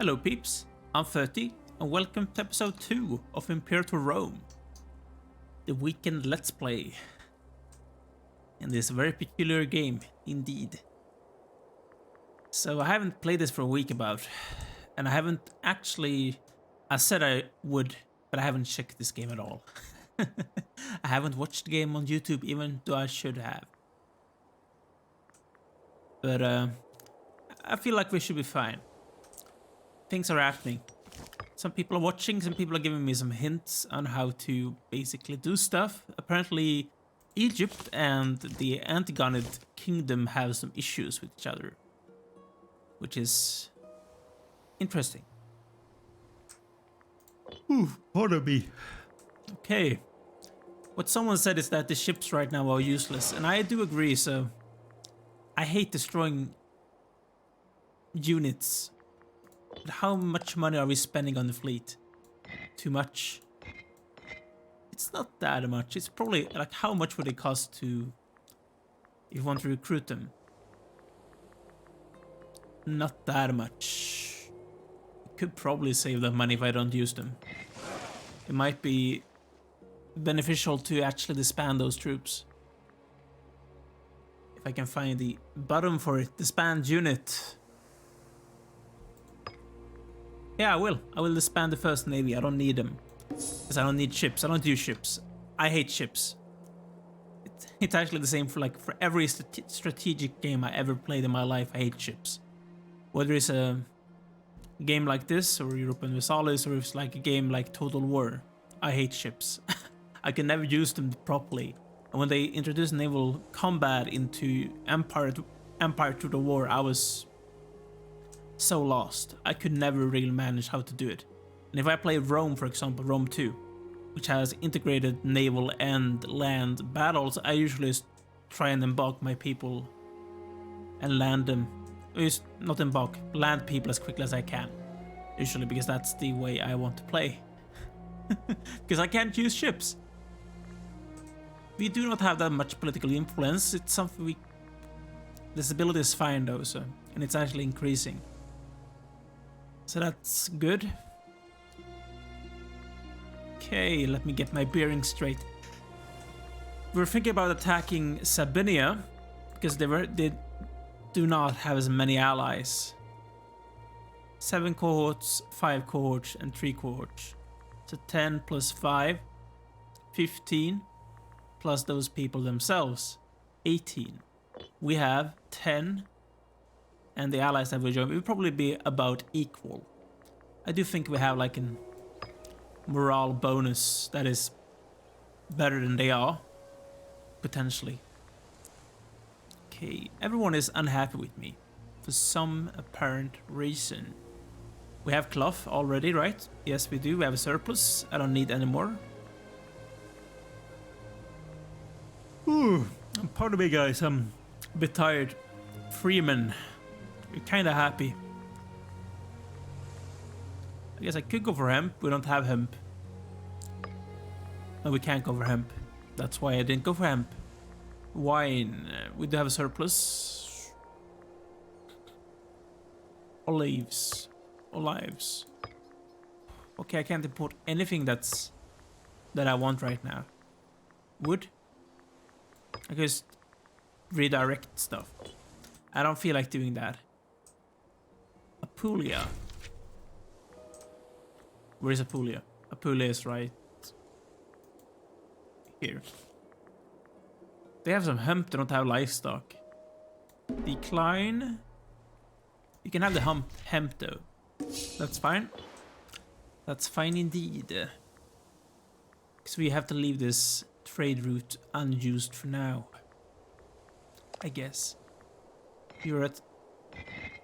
Hello peeps, I'm 30 and welcome to episode 2 of Imperator Rome, the weekend let's play in this very peculiar game indeed. So I haven't played this for a week about, and I haven't actually, I said I would, but I haven't checked this game at all. I haven't watched the game on YouTube even though I should have. But I feel like we should be fine. Things are happening. Some people are watching, some people are giving me some hints on how to basically do stuff. Apparently Egypt and the Antigonid kingdom have some issues with each other, which is interesting. Ooh, pardon me. Okay. What someone said is that the ships right now are useless, and I do agree, so I hate destroying units. But how much money are we spending on the fleet? Too much? It's not that much. It's probably like how much would it cost to if you want to recruit them? Not that much. I could probably save that money if I don't use them. It might be beneficial to actually disband those troops. If I can find the button for it, disband unit. Yeah, I will. I will disband the first navy. I don't need them. Because I don't need ships. I don't use ships. I hate ships. It's actually the same for every strategic game I ever played in my life. I hate ships. Whether it's a game like this, or Europe Universalis, or if it's like a game like Total War, I hate ships. I can never use them properly. And when they introduced naval combat into Empire to the War, I was so lost. I could never really manage how to do it. And if I play Rome, for example, Rome 2, which has integrated naval and land battles, I usually try and embark my people and land them. Not embark, land people as quickly as I can. Usually because that's the way I want to play. Because I can't use ships. We do not have that much political influence. It's something this ability is fine though, so, and it's actually increasing. So that's good. Okay, let me get my bearings straight. We're thinking about attacking Sabine because they do not have as many allies. 7 cohorts, 5 cohorts, and 3 cohorts. So 10 plus 5, 15, plus those people themselves, 18. We have 10. And the allies that we join will probably be about equal. I do think we have like a morale bonus that is better than they are, potentially. Okay, everyone is unhappy with me for some apparent reason. We have cloth already, right? Yes, we do. We have a surplus. I don't need any more. Ooh, pardon me, guys. I'm a bit tired. Freeman. We're kind of happy. I guess I could go for hemp. We don't have hemp. No, we can't go for hemp. That's why I didn't go for hemp. Wine. We do have a surplus. Olives. Okay, I can't import anything that I want right now. Wood. I just redirect stuff. I don't feel like doing that. Apulia. Where is Apulia? Apulia is right here. They have some hemp, they don't have livestock. Decline. You can have the hemp though. That's fine. That's fine indeed. Because we have to leave this trade route unused for now, I guess. You're at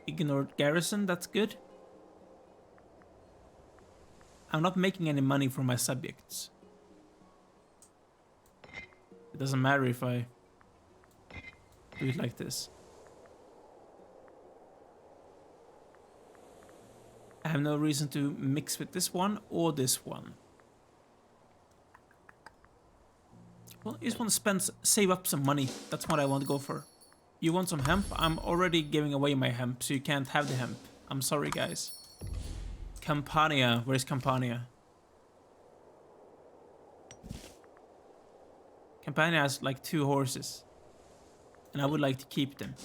ignored garrison, that's good. I'm not making any money from my subjects. It doesn't matter if I do it like this. I have no reason to mix with this one or this one. Well, I just want to save up some money. That's what I want to go for. You want some hemp? I'm already giving away my hemp, so you can't have the hemp. I'm sorry, guys. Campania. Where's Campania? Campania has like 2 horses. And I would like to keep them.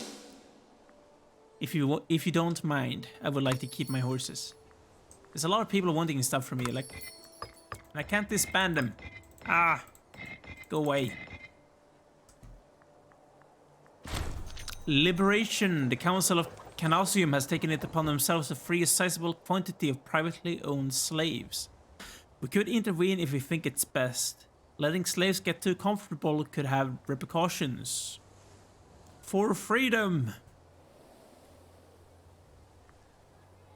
If you don't mind, I would like to keep my horses. There's a lot of people wanting stuff from me, like, and I can't disband them. Ah, go away. Liberation. The Council of Canosium has taken it upon themselves to free a sizable quantity of privately owned slaves. We could intervene if we think it's best. Letting slaves get too comfortable could have repercussions. For freedom.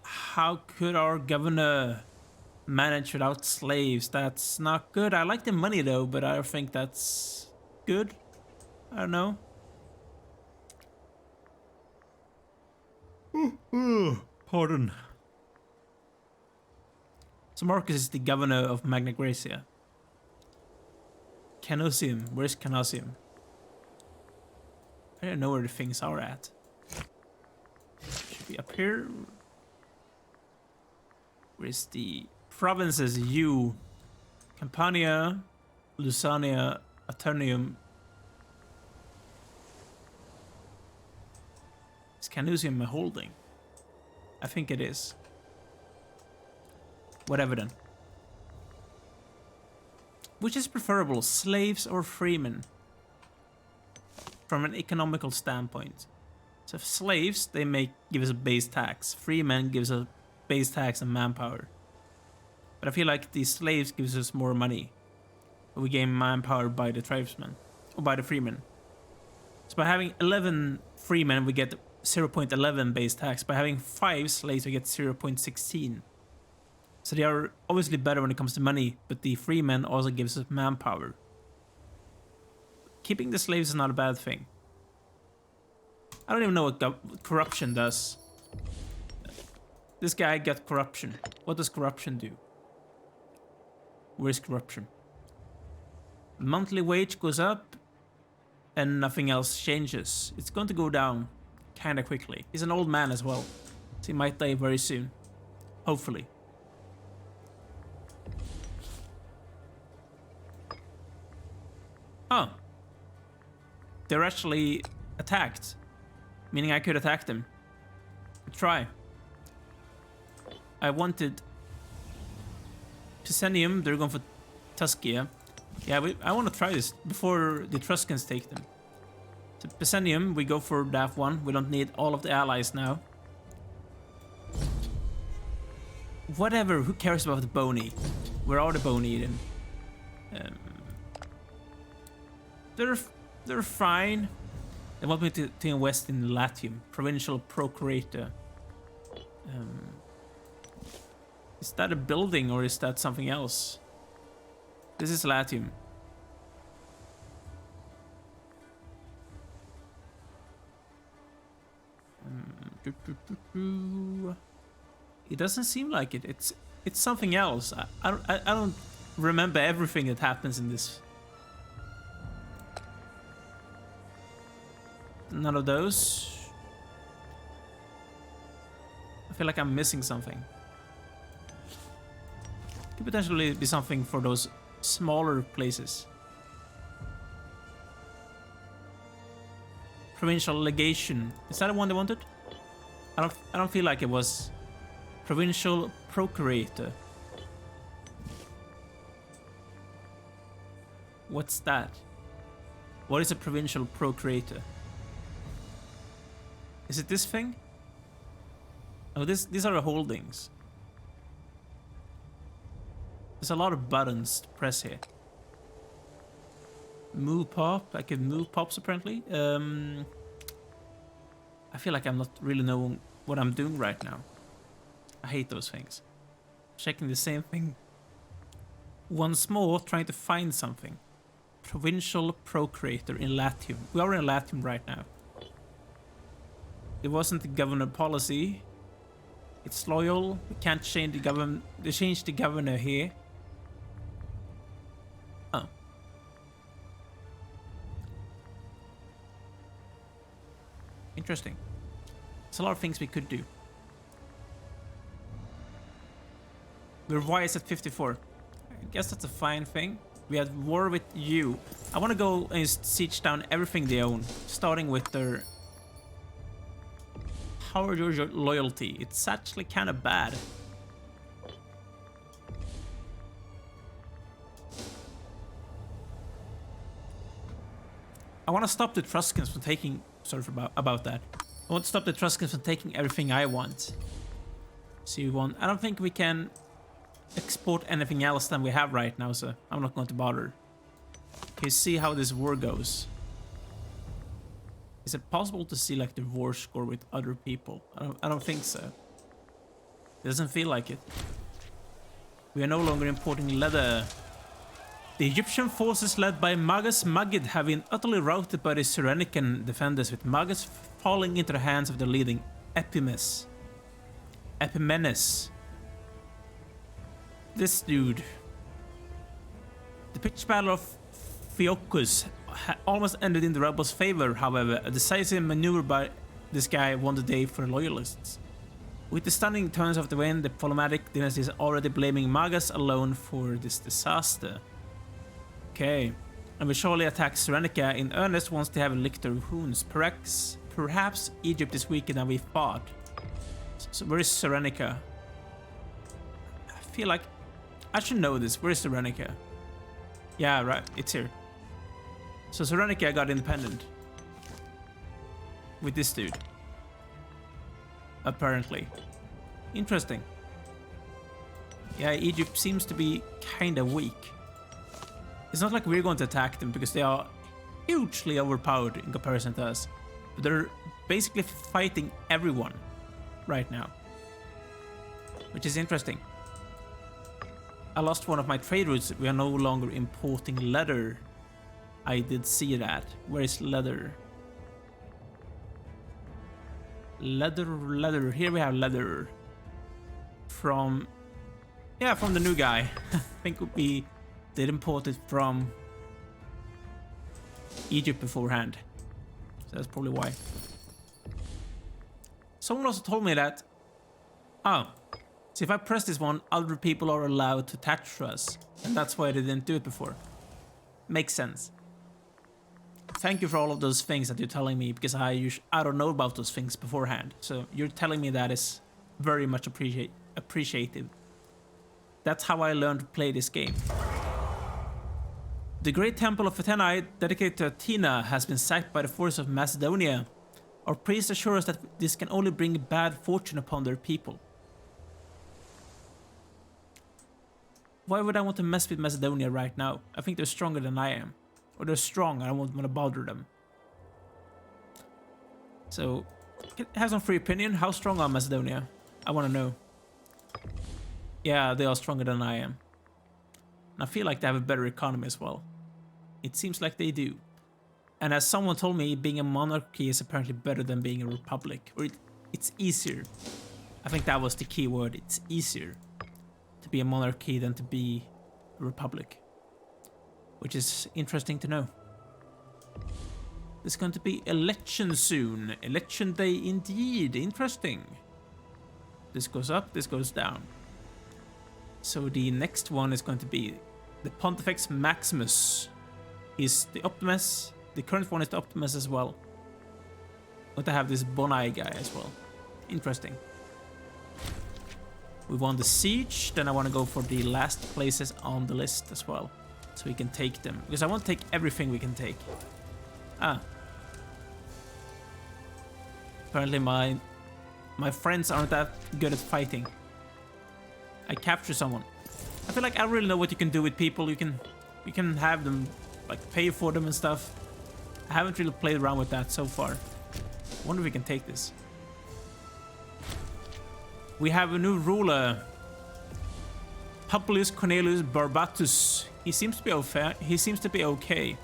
How could our governor manage without slaves? That's not good. I like the money though, but I don't think that's good. I don't know. Pardon. So Marcus is the governor of Magna Graecia. Canosium. Where's Canosium? I don't know where the things are at. Should be up here. Where's the provinces? You. Campania, Lusania, Aternium. Is Canosium a holding? I think it is. Whatever then. Which is preferable, slaves or freemen? From an economical standpoint. So if slaves, they give us a base tax. Freemen gives us base tax and manpower. But I feel like the slaves gives us more money. But we gain manpower by the tribesmen. Or by the freemen. So by having 11 freemen, we get 0.11 base tax. By having 5 slaves, we get 0.16. So they are obviously better when it comes to money, but the freemen also gives us manpower. Keeping the slaves is not a bad thing. I don't even know what corruption does. This guy got corruption. What does corruption do? Where's corruption? Monthly wage goes up and nothing else changes. It's going to go down kind of quickly. He's an old man as well, so he might die very soon. Hopefully. Oh. They're actually attacked. Meaning I could attack them. Try. I wanted Pisenium. They're going for Tuscia. Yeah, I want to try this before the Etruscans take them. So Pisenium, we go for that one. We don't need all of the allies now. Whatever, who cares about the bony? Where are the bony then? They're fine. They want me to invest in Latium, provincial procurator. Is that a building or is that something else? This is Latium. It doesn't seem like it. It's something else. I don't remember everything that happens in this. None of those. I feel like I'm missing something. Could potentially be something for those smaller places. Provincial legation. Is that the one they wanted? I don't feel like it was. Provincial procurator. What's that? What is a provincial procurator? Is it this thing? Oh, these are the holdings. There's a lot of buttons to press here. Move pop. I can move pops apparently. I feel like I'm not really knowing what I'm doing right now. I hate those things. Checking the same thing once more, trying to find something. Provincial procurator in Latium. We are in Latium right now. It wasn't the governor policy. It's loyal. We can't change the government. They changed the governor here. Oh. Interesting. There's a lot of things we could do. We're wise at 54. I guess that's a fine thing. We had war with you. I want to go and siege down everything they own, starting with their... How are your loyalty? It's actually kind of bad. I want to stop the Etruscans from taking... Sorry about that. I want to stop the Etruscans from taking everything I want. C1. I don't think we can export anything else than we have right now, so I'm not going to bother. Okay, see how this war goes. Is it possible to see like the war score with other people? I don't think so. It doesn't feel like it. We are no longer importing leather. The Egyptian forces led by Magus Magid have been utterly routed by the Cyrenaican defenders, with Magus falling into the hands of the leading Epimenes. This dude. The pitched battle of Pheocus almost ended in the rebels' favor, however. A decisive maneuver by this guy won the day for the loyalists. With the stunning turns of the wind, the Ptolemaic dynasty is already blaming Magus alone for this disaster. Okay, and will surely attack Cyrenaica in earnest once they have licked their wounds. Perhaps Egypt is weaker than we thought. So where is Cyrenaica? I feel like I should know this. Where is Cyrenaica? Yeah, right, it's here. So Cyrenaica got independent with this dude. Apparently. Interesting. Yeah, Egypt seems to be kinda weak. It's not like we're going to attack them because they are hugely overpowered in comparison to us. But they're basically fighting everyone right now, which is interesting. I lost one of my trade routes. We are no longer importing leather. I did see that. Where is leather? Leather. Here we have leather. From the new guy. I think we did import it from Egypt beforehand. So that's probably why. Someone also told me that... Oh. So if I press this one, other people are allowed to attach to us. And that's why they didn't do it before. Makes sense. Thank you for all of those things that you're telling me, because I don't know about those things beforehand. So you're telling me that is very much appreciative. That's how I learned to play this game. The great temple of Athena, dedicated to Athena, has been sacked by the forces of Macedonia. Our priests assure us that this can only bring bad fortune upon their people. Why would I want to mess with Macedonia right now? I think they're stronger than I am. Or they're strong, I don't want to bother them. So, have some free opinion. How strong are Macedonia? I want to know. Yeah, they are stronger than I am. And I feel like they have a better economy as well. It seems like they do. And as someone told me, being a monarchy is apparently better than being a republic. Or it's easier. I think that was the key word. It's easier to be a monarchy than to be a republic. Which is interesting to know. There's going to be election soon. Election day indeed. Interesting. This goes up, this goes down. So the next one is going to be the Pontifex Maximus. He's the Optimus. The current one is the Optimus as well. I'm going to have this Bonai guy as well. Interesting. We won the siege. Then I want to go for the last places on the list as well. So we can take them. Because I want to take everything we can take. Ah. Apparently my friends aren't that good at fighting. I capture someone. I feel like I really know what you can do with people. You can have them like pay for them and stuff. I haven't really played around with that so far. I wonder if we can take this. We have a new ruler. Publius Cornelius Barbatus. He seems to be okay.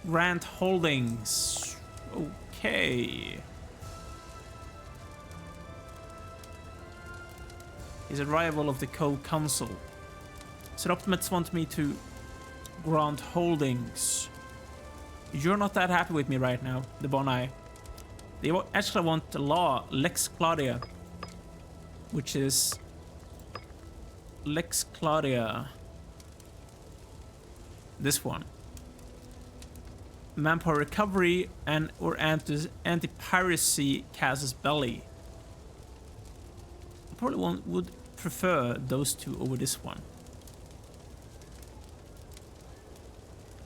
Grant Holdings. Okay. He's a rival of the co-council. So the Optimates want me to grant holdings. You're not that happy with me right now, the Bonai. They actually want the law, Lex Claudia, which is Lex Claudia. This one. Manpower recovery and or anti-piracy casus belli. I probably would prefer those two over this one.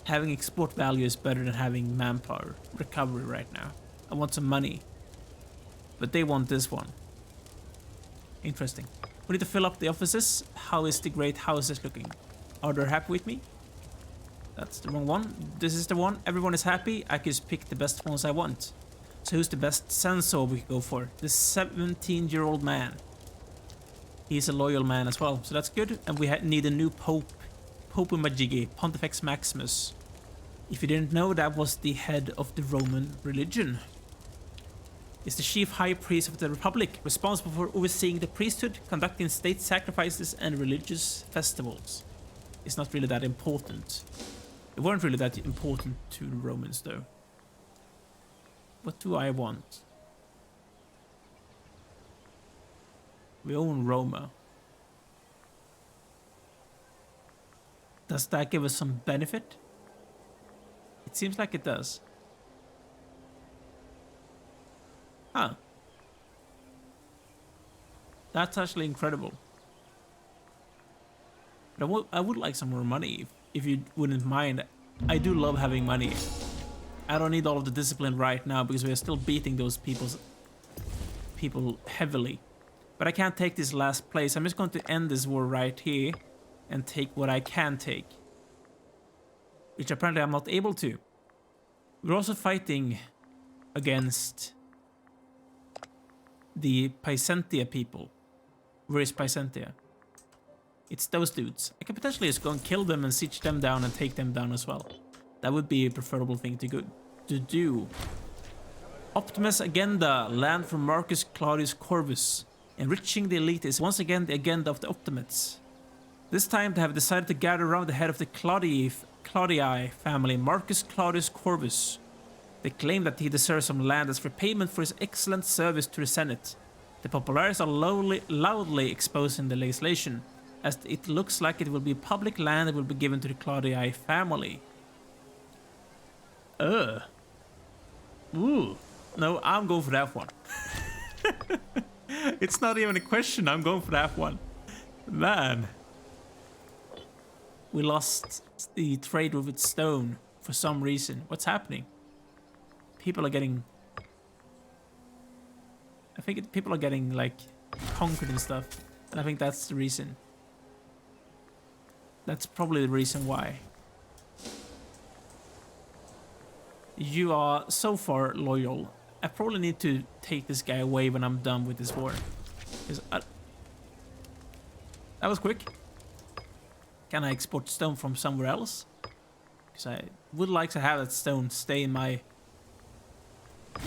Having export value is better than having manpower recovery right now. I want some money. But they want this one. Interesting. We need to fill up the offices. How is the great houses looking? Are they happy with me? That's the wrong one. This is the one. Everyone is happy. I can just pick the best ones I want. So who's the best sensor we can go for? The 17-year-old man. He's a loyal man as well, so that's good. And we need a new Pope. Pope Majigi, Pontifex Maximus. If you didn't know, that was the head of the Roman religion. Is the chief high priest of the Republic, responsible for overseeing the priesthood, conducting state sacrifices and religious festivals. It's not really that important. It weren't really that important to the Romans, though. What do I want? We own Roma. Does that give us some benefit? It seems like it does. Huh. That's actually incredible. But I would like some more money, if you wouldn't mind. I do love having money. I don't need all of the discipline right now because we are still beating those people heavily. But I can't take this last place. I'm just going to end this war right here and take what I can take. Which apparently I'm not able to. We're also fighting against the Picentia people. Where is Picentia? It's those dudes. I could potentially just go and kill them and siege them down and take them down as well. That would be a preferable thing to do. Optimus Agenda, land from Marcus Claudius Corvus. Enriching the elite is once again the agenda of the Optimates. This time they have decided to gather around the head of the Claudii family, Marcus Claudius Corvus. They claim that he deserves some land as repayment for his excellent service to the Senate. The populares are loudly exposing the legislation, as it looks like it will be public land that will be given to the Claudii family. Ooh. No, I'm going for that one. It's not even a question, I'm going for that one. Man. We lost the trade with stone for some reason. What's happening? People are getting... I think people are getting, like, conquered and stuff. And I think that's the reason. That's probably the reason why. You are so far loyal. I probably need to take this guy away when I'm done with this war. That was quick. Can I export stone from somewhere else? Because I would like to have that stone stay in my...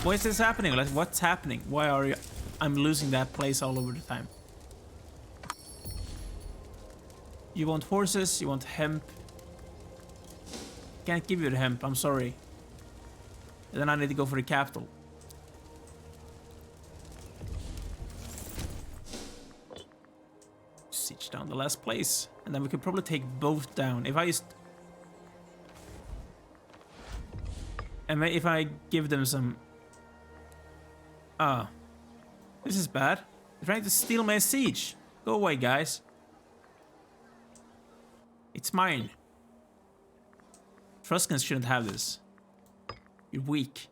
Why is this happening? Like, what's happening? Why are you... I'm losing that place all over the time. You want horses, you want hemp. Can't give you the hemp, I'm sorry. Then I need to go for the capital. Siege down the last place. And then we could probably take both down. If I just... And if I give them some... Ah. This is bad. They're trying to steal my siege. Go away, guys. It's mine. Etruscans shouldn't have this. You're weak.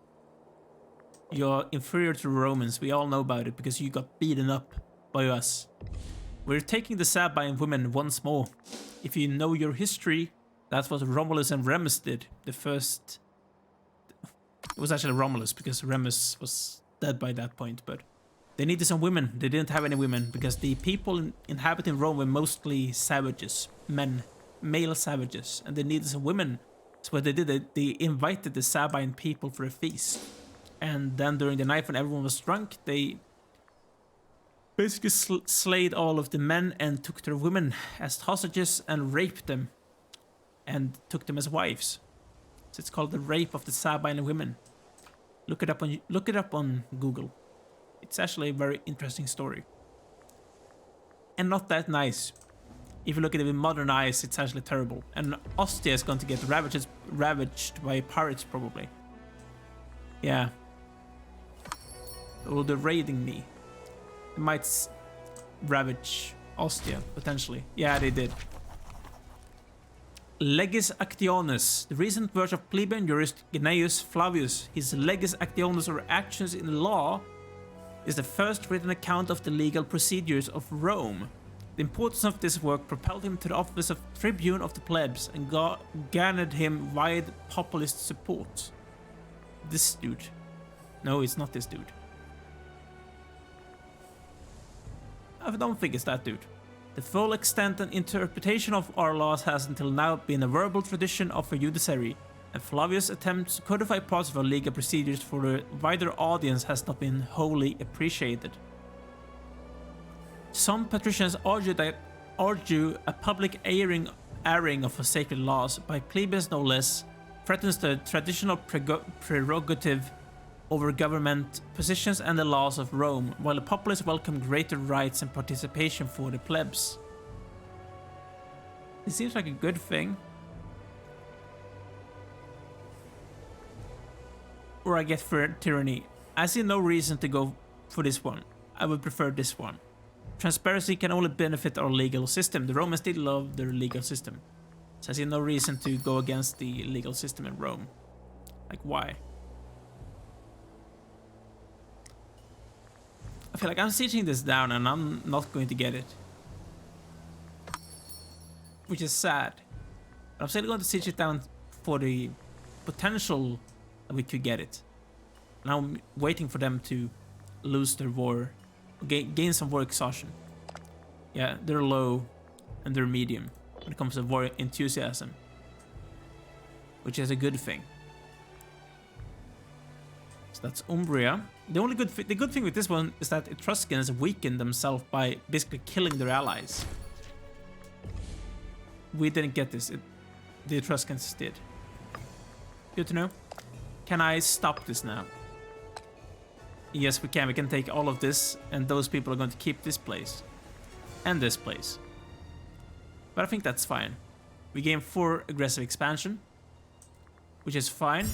You're inferior to the Romans. We all know about it because you got beaten up by us. We're taking the Sabine women once more. If you know your history, that's what Romulus and Remus did. The first... It was actually Romulus because Remus was dead by that point, but... They needed some women. They didn't have any women because the people inhabiting Rome were mostly savages. Men. Male savages. And they needed some women. So what they did, they invited the Sabine people for a feast. And then during the night when everyone was drunk, they basically slayed all of the men and took their women as hostages and raped them. And took them as wives. So it's called the rape of the Sabine women. Look it up on Google. It's actually a very interesting story. And not that nice. if you look at it with modern eyes, it's actually terrible. And Ostia is going to get ravaged by pirates, probably. Yeah. Oh, they're raiding me. They might ravage Ostia, potentially. Yeah, they did. Legis Actionis. The recent words of plebeian jurist Gnaeus Flavius, his Legis Actionis, or actions in law, is the first written account of the legal procedures of Rome. The importance of this work propelled him to the office of tribune of the plebs and garnered him wide populist support. This dude. No, it's not this dude. I don't think it's that dude. The full extent and interpretation of our laws has until now been a verbal tradition of a judiciary, and Flavius' attempts to codify parts of our legal procedures for a wider audience has not been wholly appreciated. Some patricians argue a public airing of sacred laws, by plebeians no less, threatens the traditional prerogative over government positions and the laws of Rome, while the populace welcome greater rights and participation for the plebs. It seems like a good thing. Or I get for tyranny. I see no reason to go for this one. I would prefer this one. Transparency can only benefit our legal system. The Romans did love their legal system. So I see no reason to go against the legal system in Rome. Like, why? I feel like I'm sieging this down and I'm not going to get it. Which is sad. But I'm still going to siege it down for the potential that we could get it. Now I'm waiting for them to lose their war. Gain some war exhaustion. Yeah, they're low and they're medium when it comes to war enthusiasm. Which is a good thing. So that's Umbria. The good thing with this one is that Etruscans weakened themselves by basically killing their allies. We didn't get this. The Etruscans did. Good to know. Can I stop this now? Yes, we can. We can take all of this, and those people are going to keep this place. And this place. But I think that's fine. We gain 4 aggressive expansion. Which is fine.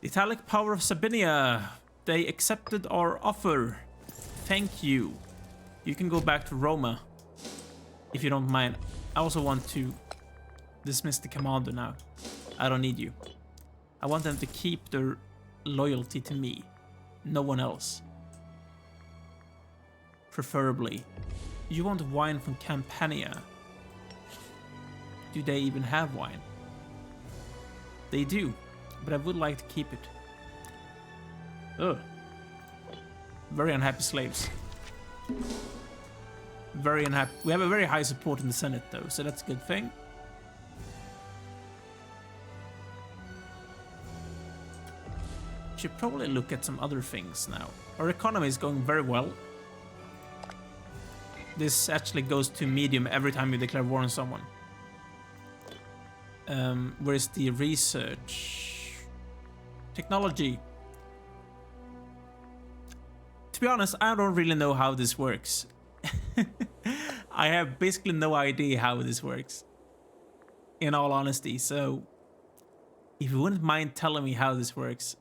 The Italic power of Sabine. They accepted our offer. Thank you. You can go back to Roma. If you don't mind. I also want to dismiss the commander now. I don't need you. I want them to keep their loyalty to me. No one else. Preferably. You want wine from Campania. Do they even have wine? They do. But I would like to keep it. Ugh. Very unhappy slaves. Very unhappy. We have a very high support in the Senate though, so that's a good thing. Should probably look at some other things now. Our economy is going very well. This actually goes to medium every time you declare war on someone. Where's the research? Technology. To be honest, I don't really know how this works. I have basically no idea how this works. In all honesty, so if you wouldn't mind telling me how this works,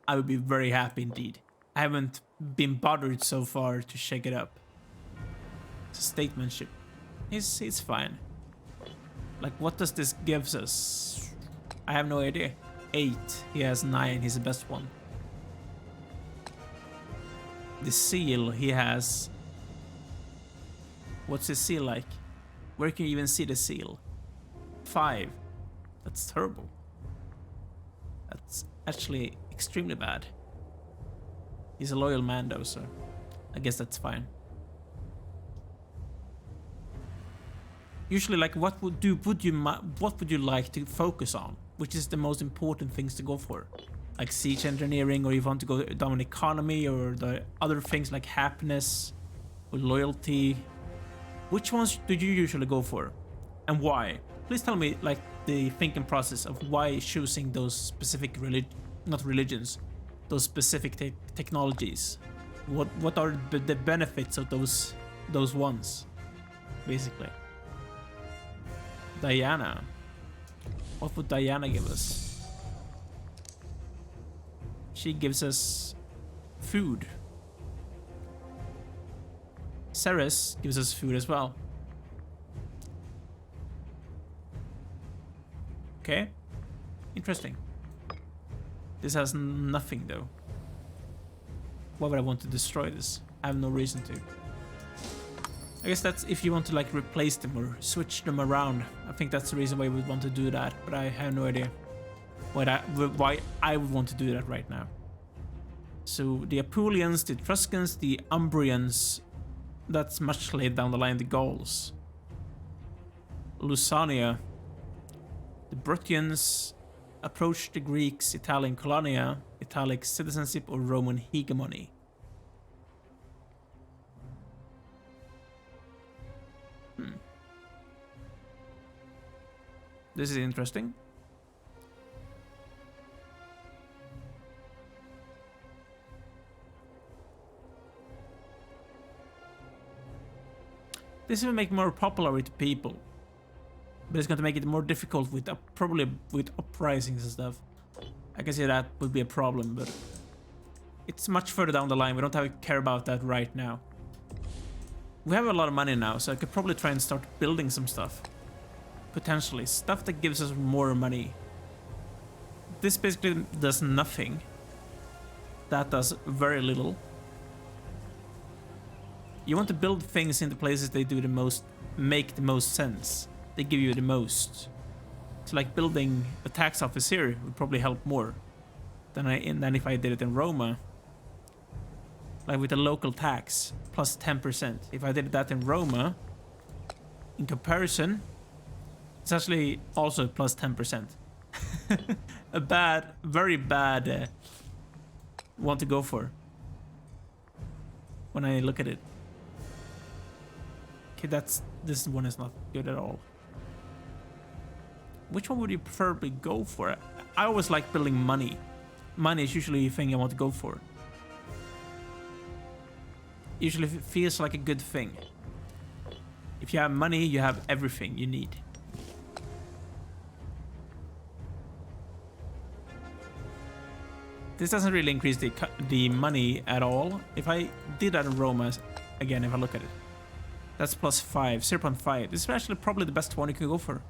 I would be very happy indeed. I haven't been bothered so far to shake it up. Statesmanship. It's fine. Like, what does this gives us? I have no idea. 8. He has 9. He's the best one. The seal he has. What's his seal like? Where can you even see the seal? 5. That's terrible. That's actually extremely bad. He's a loyal man though, so I guess that's fine. Usually, like, what would you like to focus on? Which is the most important things to go for? Like siege engineering, or you want to go down an economy, or the other things like happiness or loyalty? Which ones do you usually go for, and why? Please tell me, like, the thinking process of why choosing those specific those specific technologies. What are the benefits of those ones? basically. Diana. What would Diana give us? She gives us food. Ceres gives us food as well. Okay. Interesting. This has nothing though. Why would I want to destroy this? I have no reason to. I guess that's if you want to like replace them or switch them around. I think that's the reason why we would want to do that, but I have no idea why I would want to do that right now. So the Apulians, the Etruscans, the Umbrians, that's much later down the line, the Gauls. Lusania. The Bruttians approach the Greeks, Italian colonia, Italic citizenship or Roman hegemony. This is interesting. This will make more popular with people, but it's going to make it more difficult with probably with uprisings and stuff. I can see that would be a problem, but it's much further down the line. We don't have to care about that right now. We have a lot of money now, so I could probably try and start building some stuff. Potentially. Stuff that gives us more money. This basically does nothing. That does very little. You want to build things in the places they do the most, make the most sense. They give you the most. So like building a tax office here would probably help more than if I did it in Roma. Like with a local tax plus 10%. If I did that in Roma, in comparison, it's actually also plus 10%. A bad, very bad one to go for when I look at it. Okay, this one is not good at all. Which one would you preferably go for? I always like building money. Money is usually the thing I want to go for. Usually it feels like a good thing. If you have money, you have everything you need. This doesn't really increase the money at all. If I did that in Roma, again, if I look at it, that's plus 5, 0.5. This is actually probably the best one you can go for.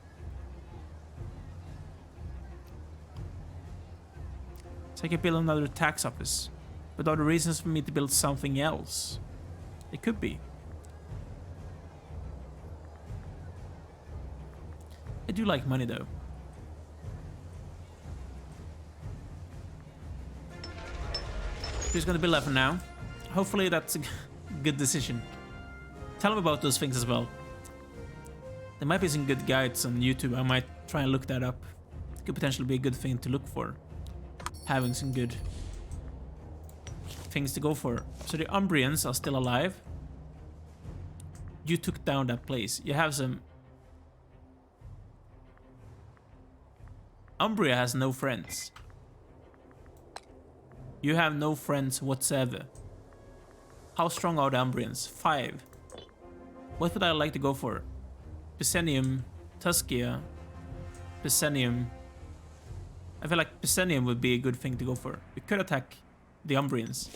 So I can build another tax office. But are there reasons for me to build something else? It could be. I do like money though. Just gonna build that for now. Hopefully that's a good decision. Tell them about those things as well. There might be some good guides on YouTube. I might try and look that up. It could potentially be a good thing to look for. Having some good things to go for. So the Umbrians are still alive. You took down that place. You have some... Umbria has no friends. You have no friends whatsoever. How strong are the Umbrians? 5. What would I like to go for? Picenum, Tuscia, Picenum. I feel like Picenum would be a good thing to go for. We could attack the Umbrians,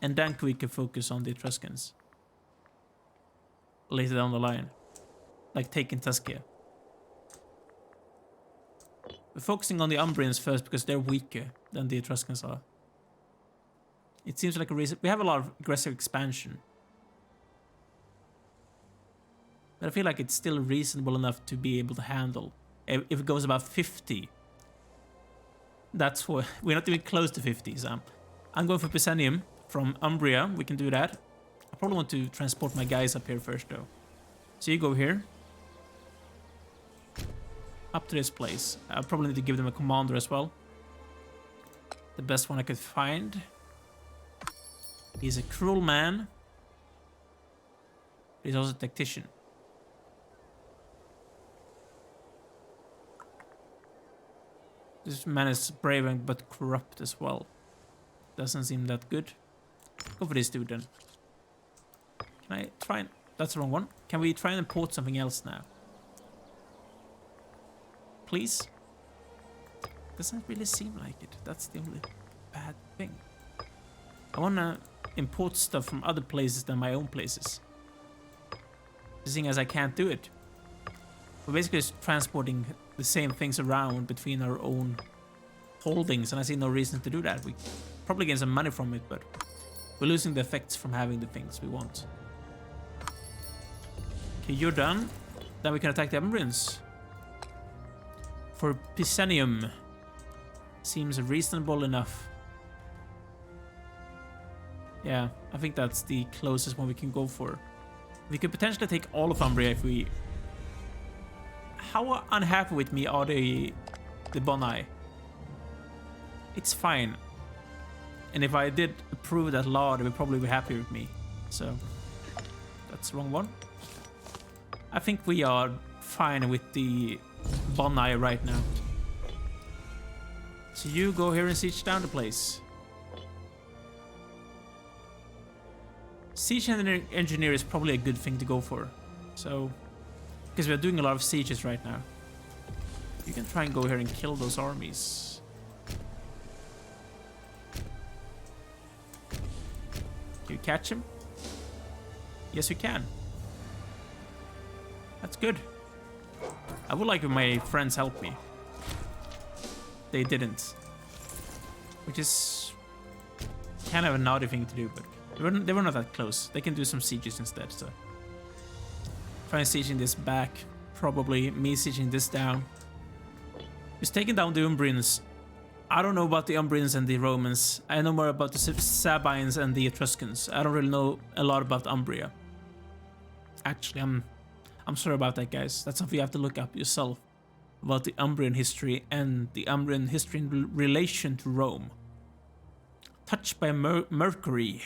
and then we could focus on the Etruscans later down the line, like taking Tuscia. We're focusing on the Umbrians first because they're weaker than the Etruscans are. It seems like a reason. We have a lot of aggressive expansion, but I feel like it's still reasonable enough to be able to handle. If it goes about 50, that's what we're not even close to 50. So I'm going for Picenum from Umbria. We can do that. I probably want to transport my guys up here first, though. So you go here, up to this place. I probably need to give them a commander as well. The best one I could find. He's a cruel man. He's also a tactician. This man is brave but corrupt as well. Doesn't seem that good. Go for this dude then. Can I try and that's the wrong one. Can we try and import something else now? Please? Doesn't really seem like it. That's the only bad thing. I wanna import stuff from other places than my own places. Seeing as I can't do it. We're basically just transporting the same things around between our own holdings, and I see no reason to do that. We probably gain some money from it, but we're losing the effects from having the things we want. Okay, you're done. Then we can attack the Umbrians. For Pisanium. Seems reasonable enough. Yeah, I think that's the closest one we can go for. We could potentially take all of Umbria if we... How unhappy with me are the Bonai? It's fine. And if I did approve that law, they would probably be happy with me. So, that's the wrong one. I think we are fine with the Bonai right now. So you go here and siege down the place. Siege engineer is probably a good thing to go for. So, because we're doing a lot of sieges right now. You can try and go here and kill those armies. Can you catch him? Yes, you can. That's good. I would like if my friends help me. They didn't. Which is kind of a naughty thing to do, but they were not that close. They can do some sieges instead, so. Try and sieging this back. Probably me sieging this down. Just taking down the Umbrians. I don't know about the Umbrians and the Romans. I know more about the Sabines and the Etruscans. I don't really know a lot about Umbria. Actually, I'm sorry about that, guys. That's something you have to look up yourself. About the Umbrian history and the Umbrian history in relation to Rome. Touched by Mercury.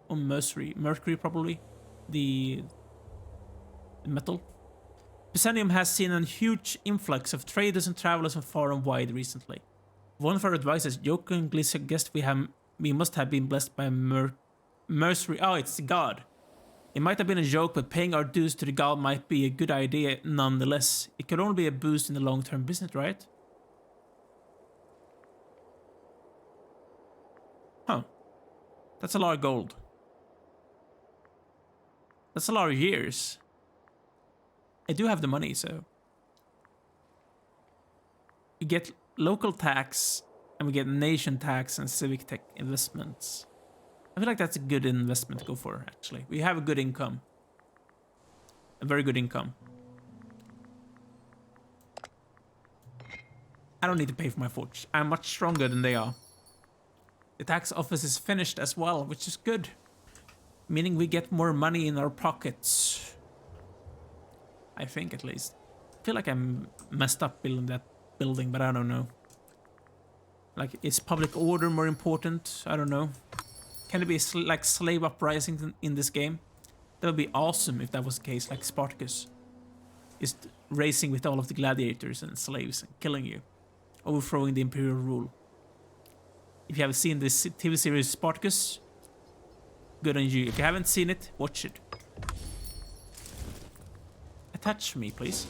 Or Mercury, probably. The metal. Byzantium has seen a huge influx of traders and travelers from far and wide recently. One of our advisors jokingly suggests we must have been blessed by Mercury. Oh, it's the god. It might have been a joke, but paying our dues to the god might be a good idea nonetheless. It could only be a boost in the long-term business, right? Huh. That's a lot of gold. That's a lot of years. I do have the money, so... We get local tax, and we get nation tax and civic tech investments. I feel like that's a good investment to go for, actually. We have a good income. A very good income. I don't need to pay for my forge. I'm much stronger than they are. The tax office is finished as well, which is good. Meaning we get more money in our pockets. I think, at least. I feel like I'm messed up building that building, but I don't know. Like, is public order more important? I don't know. Can it be like slave uprisings in this game? That would be awesome if that was the case, like Spartacus. Is racing with all of the gladiators and slaves and killing you. Overthrowing the imperial rule. If you haven't seen this TV series Spartacus, good on you. If you haven't seen it, watch it. Attach me, please.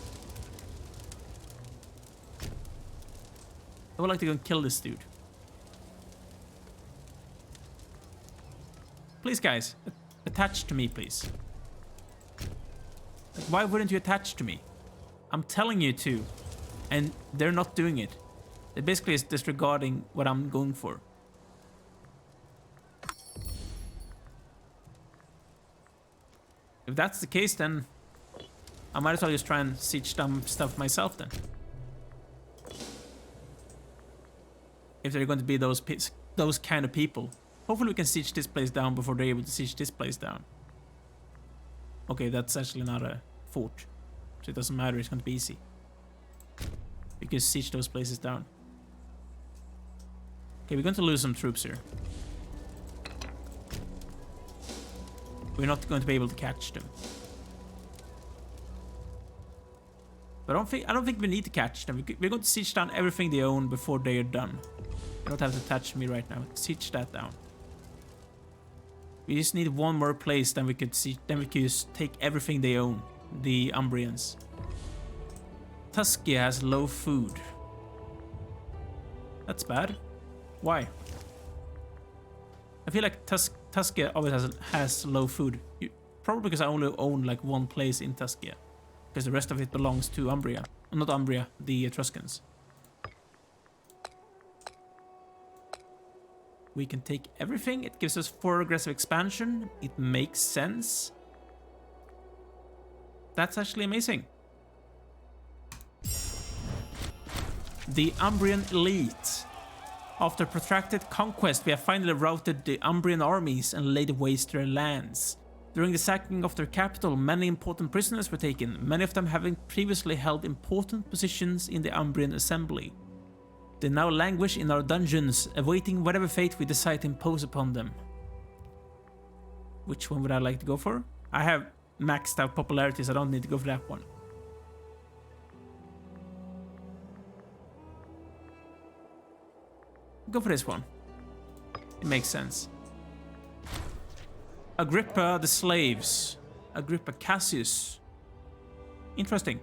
I would like to go and kill this dude. Please, guys, attach to me, please. Like, why wouldn't you attach to me? I'm telling you to, and they're not doing it. They basically is disregarding what I'm going for. If that's the case, then I might as well just try and siege some stuff myself then. If they're going to be those kind of people. Hopefully we can siege this place down before they're able to siege this place down. Okay, that's actually not a fort. So it doesn't matter, it's going to be easy. We can siege those places down. Okay, we're going to lose some troops here. We're not going to be able to catch them. But I don't think we need to catch them. We're going to siege down everything they own before they are done. You don't have to touch me right now. Siege that down. We just need one more place, then we could see. Then we could just take everything they own. The Umbrians. Tuskia has low food. That's bad. Why? I feel like Tuskia always has low food. Probably because I only own like one place in Tuskia. Because the rest of it belongs to Umbria. Not Umbria, the Etruscans. We can take everything. It gives us 4 aggressive expansion. It makes sense. That's actually amazing. The Umbrian elite. After protracted conquest, we have finally routed the Umbrian armies and laid waste their lands. During the sacking of their capital, many important prisoners were taken, many of them having previously held important positions in the Umbrian assembly. They now languish in our dungeons, awaiting whatever fate we decide to impose upon them. Which one would I like to go for? I have maxed out popularity, so I don't need to go for that one. Go for this one. It makes sense. Agrippa the slaves. Agrippa Cassius. Interesting.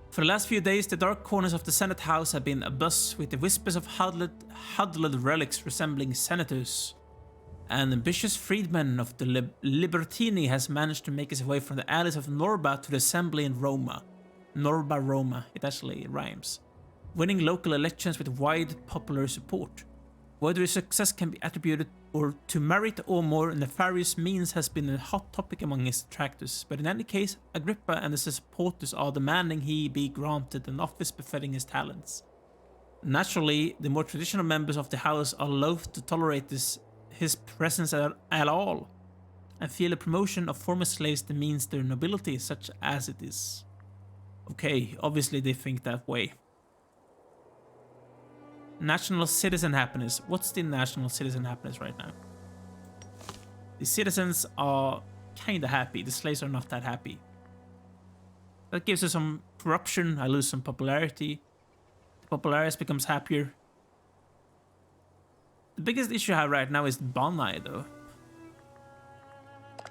For the last few days, the dark corners of the Senate House have been abuzz with the whispers of huddled relics resembling senators. An ambitious freedman of the Libertini has managed to make his way from the alleys of Norba to the assembly in Roma. Norba Roma, it actually rhymes. Winning local elections with wide popular support. Whether his success can be attributed or to merit or more nefarious means has been a hot topic among his detractors, but in any case, Agrippa and his supporters are demanding he be granted an office befitting his talents. Naturally, the more traditional members of the house are loath to tolerate his presence at all, and feel a promotion of former slaves demeans their nobility, such as it is. Okay, obviously they think that way. National citizen happiness. What's the national citizen happiness right now? The citizens are kinda happy. The slaves are not that happy. That gives us some corruption. I lose some popularity. The popularis becomes happier. The biggest issue I have right now is Banai, though.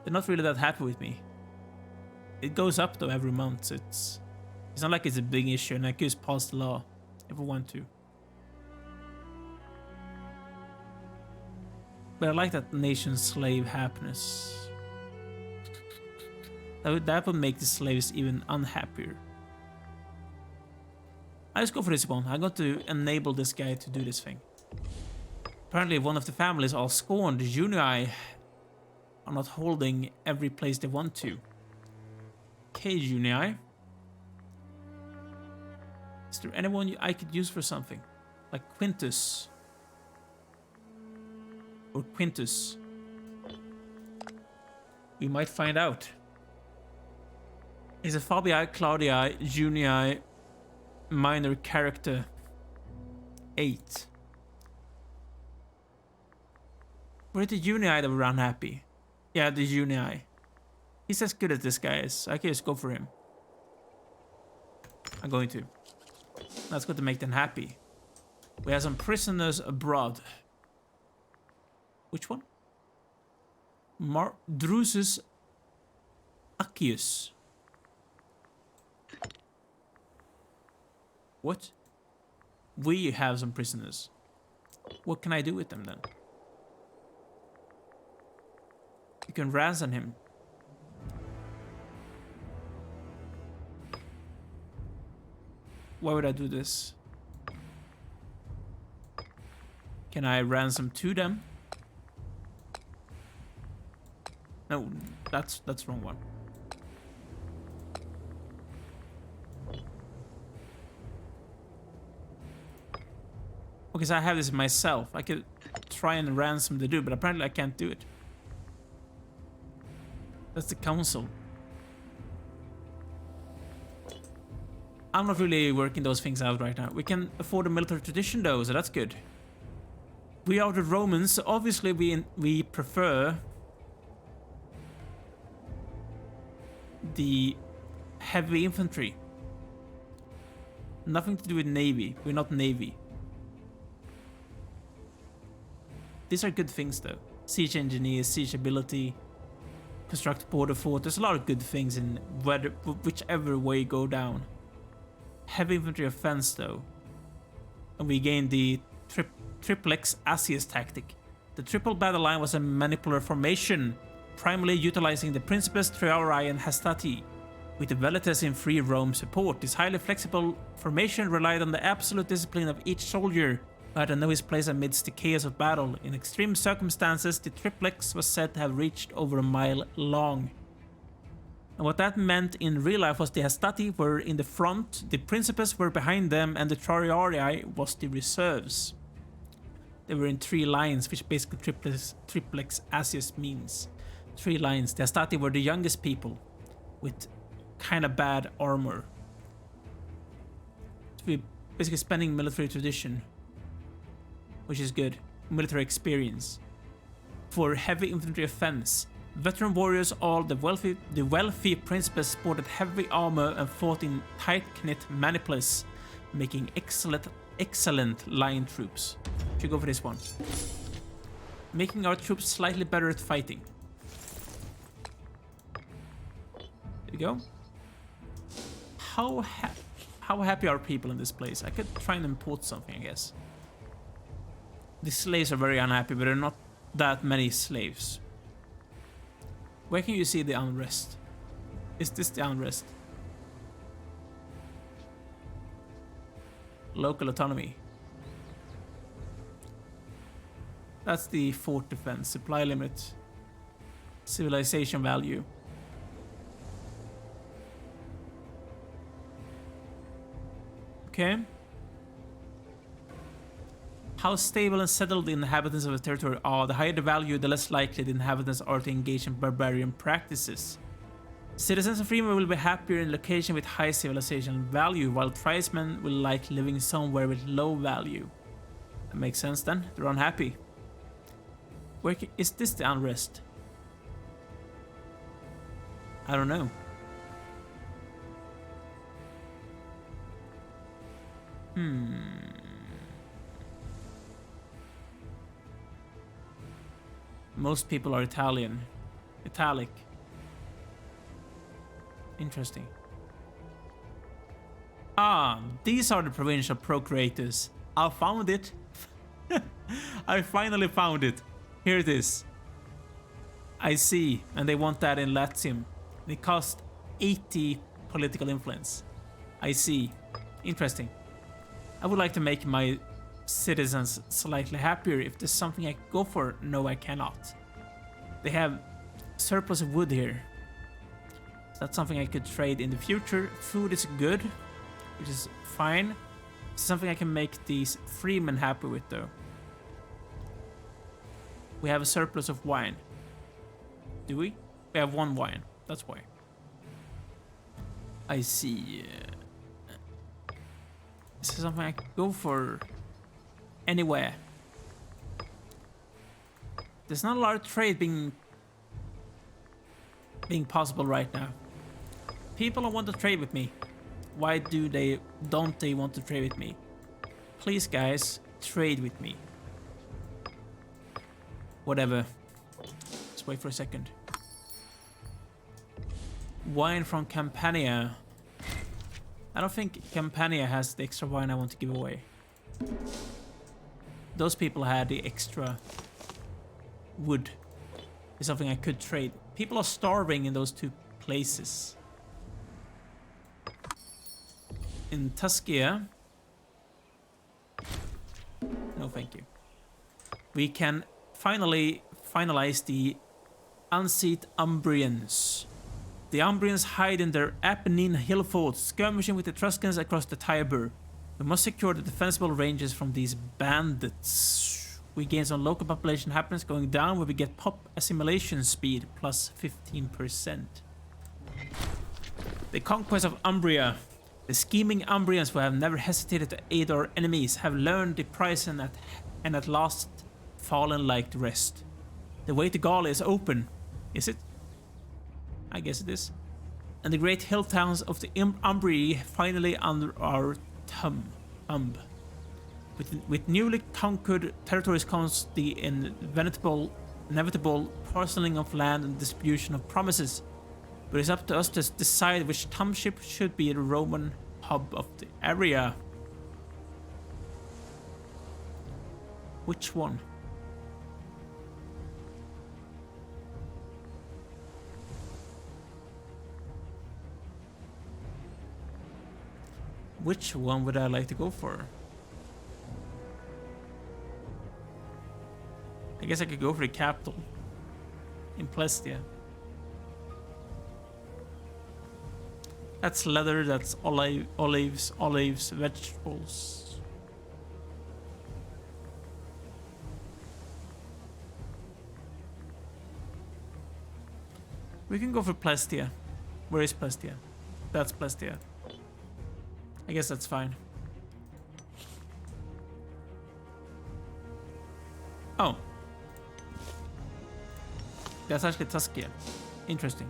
They're not really that happy with me. It goes up, though, every month. So it's not like it's a big issue, and I could just pass the law if I want to. But I like that nation slave happiness. That would make the slaves even unhappier. I just go for this one. I'm going to enable this guy to do this thing. Apparently one of the families are scorned. The Junii are not holding every place they want to. Okay, Junii. Is there anyone I could use for something? Like Quintus. Or Quintus. We might find out. Is a Fabii, Claudii, Junii, minor character 8. Where are the Junii that were unhappy? Yeah, the Junii. He's as good as this guy is. I can just go for him. I'm going to. That's going to make them happy. We have some prisoners abroad. Which one? Drusus Accius. What? We have some prisoners. What can I do with them then? You can ransom him. Why would I do this? Can I ransom to them? No, that's the wrong one. Because I have this myself. I could try and ransom the dude, but apparently I can't do it. That's the council. I'm not really working those things out right now. We can afford a military tradition though, so that's good. We are the Romans, so obviously we prefer the heavy infantry. Nothing to do with navy. We're not navy. These are good things though. siege engineers, siege ability, construct border fort. There's a lot of good things in whichever way you go down. Heavy infantry offense though. And we gained the triplex Asius tactic. The triple battle line was a manipular formation, primarily utilizing the Principes, Triarii and Hastati, with the Velites in free roam support. This highly flexible formation relied on the absolute discipline of each soldier, who had to know his place amidst the chaos of battle. In extreme circumstances, the triplex was said to have reached over a mile long. And what that meant in real life was the Hastati were in the front, the Principes were behind them, and the Triarii was the reserves. They were in 3 lines, which basically triplex Asius means. 3 lines. The Hastati were the youngest people with kind of bad armor. So we're basically spending military tradition, which is good. Military experience. For heavy infantry offense, veteran warriors, all the wealthy Principes sported heavy armor and fought in tight-knit maniplus, making excellent line troops. Should go for this one. Making our troops slightly better at fighting. There we go. How happy are people in this place? I could try and import something, I guess. The slaves are very unhappy, but there are not that many slaves. Where can you see the unrest? Is this the unrest? Local autonomy. That's the fort defense, supply limit, civilization value. Okay. How stable and settled the inhabitants of a territory are. The higher the value, the less likely the inhabitants are to engage in barbarian practices. Citizens of Freeman will be happier in location with high civilization value, while tribesmen will like living somewhere with low value. That makes sense then. They're unhappy. Where is this the unrest? I don't know. Most people are Italian. Italic. Interesting. Ah, these are the provincial procurators. I found it. I finally found it. Here it is. I see. And they want that in Latium. They cost 80 political influence. I see. Interesting. I would like to make my citizens slightly happier. If there's something I could go for, no, I cannot. They have surplus of wood here. So that's something I could trade in the future. Food is good, which is fine. It's something I can make these freemen happy with, though. We have a surplus of wine. Do we? We have 1 wine. That's why. I see. This is something I could go for anywhere. There's not a lot of trade being possible right now. People don't want to trade with me. Why don't they want to trade with me? Please, guys, trade with me. Whatever. Let's wait for a second. Wine from Campania. I don't think Campania has the extra wine I want to give away. Those people had the extra wood. It's something I could trade. People are starving in those 2 places. In Tuscia. No, thank you. We can finally finalize the unseat Umbrians. The Umbrians hide in their Apennine hill forts, skirmishing with the Etruscans across the Tiber. We must secure the defensible ranges from these bandits. We gain some local population happiness going down, where we get pop assimilation speed plus 15%. The conquest of Umbria. The scheming Umbrians, who have never hesitated to aid our enemies, have learned the price and at last fallen like the rest. The way to Gaul is open. Is it? I guess it is. And the great hill towns of the Umbrii finally under our thumb. With newly conquered territories comes the inevitable inevitable parceling of land and distribution of promises, but it's up to us to decide which township should be the Roman hub of the area. Which one? Which one would I like to go for? I guess I could go for the capital in Plestia. That's leather, that's olives, vegetables. We can go for Plestia. Where is Plestia? That's Plestia. I guess that's fine. Oh. That's actually Tuskia. Interesting.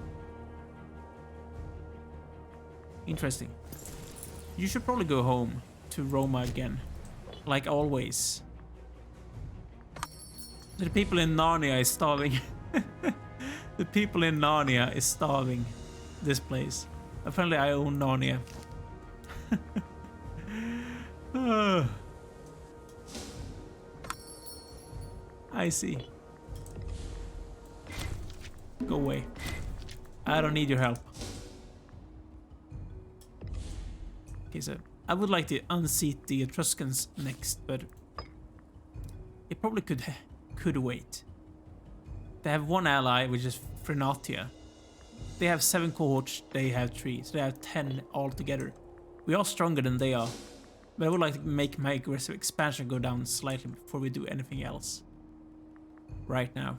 Interesting. You should probably go home to Roma again. Like always. The people in Narnia is starving. The people in Narnia is starving this place. Apparently I own Narnia. I see. Go away. I don't need your help. Okay, so I would like to unseat the Etruscans next, but it probably could wait. They have one ally, which is Frenatia. They have 7 cohorts, they have 3, so they have 10 altogether. We are stronger than they are, but I would like to make my aggressive expansion go down slightly before we do anything else. Right now.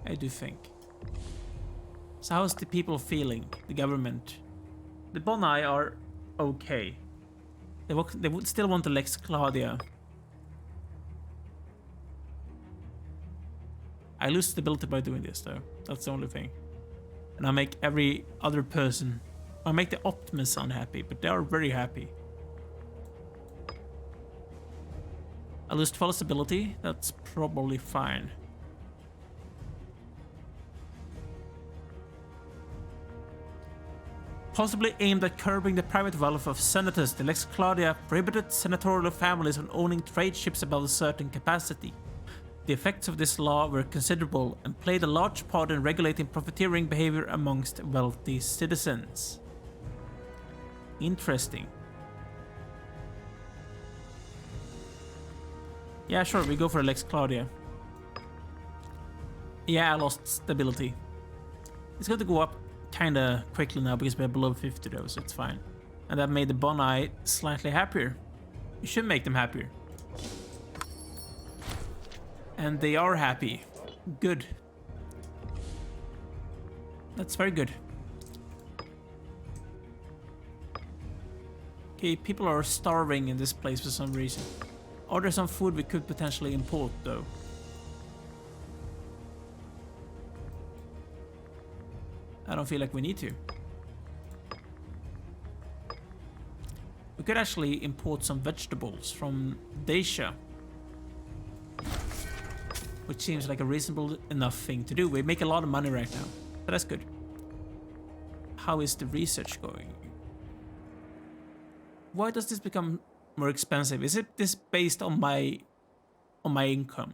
I do think. So how's the people feeling? The government? The Bonai are okay. They would still want the Lex Claudia. I lose stability by doing this though. That's the only thing. And I make every other person... I make the Optimists unhappy, but they are very happy. I lose 12 stability. That's probably fine. Possibly aimed at curbing the private wealth of senators, the Lex Claudia prohibited senatorial families from owning trade ships above a certain capacity. The effects of this law were considerable and played a large part in regulating profiteering behavior amongst wealthy citizens. Interesting. Yeah, sure, we go for Lex Claudia. Yeah, I lost stability. It's going to go up kinda quickly now because we're below 50 though, so it's fine. And that made the Bonai slightly happier. You should make them happier. And they are happy. Good. That's very good. Okay, people are starving in this place for some reason. Are there some food we could potentially import though? I don't feel like we need to. We could actually import some vegetables from Dacia. Which seems like a reasonable enough thing to do. We make a lot of money right now, but that's good. How is the research going? Why does this become more expensive? Is it this based on my income?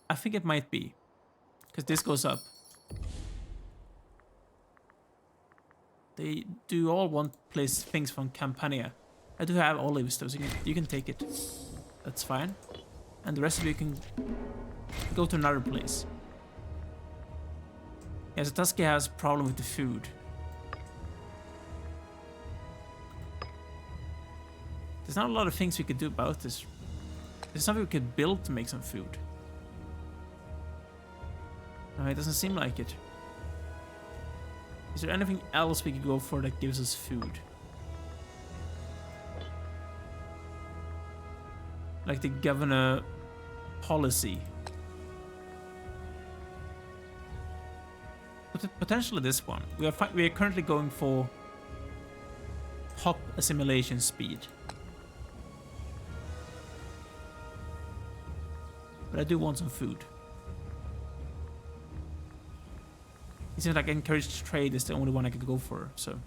I think it might be, because this goes up. They do all want place things from Campania. I do have olives though, so you can take it. That's fine. And the rest of you can go to another place. Yeah, so Tusky has a problem with the food. There's not a lot of things we could do about this. There's something we could build to make some food. No, it doesn't seem like it. Is there anything else we could go for that gives us food? Like the governor policy. Potentially this one. We are currently going for pop assimilation speed. But I do want some food. It seems like encouraged trade is the only one I could go for, so